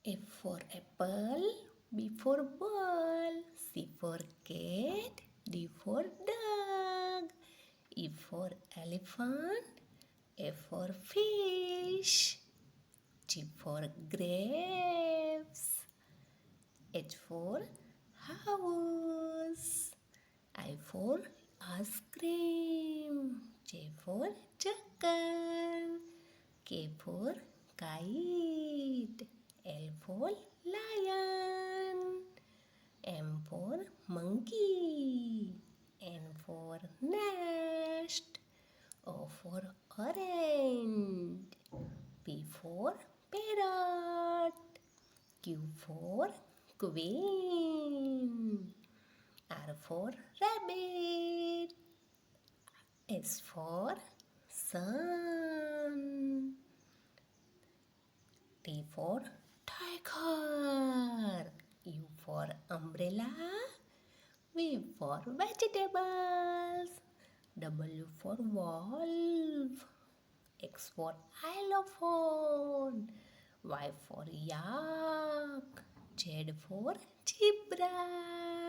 A for apple, B for ball, C for cat, D for dog, E for elephant, F for fish, G for grapes, H for house, I for ice cream, J for jackal, K for kite, L for lion, M for monkey, N for nest, O for orange, P for parrot, Q for queen, R for rabbit, S for sun, T for tiger, U for umbrella, V for vegetables, W for wolf, X for xylophone, Y for yak, Z for zebra.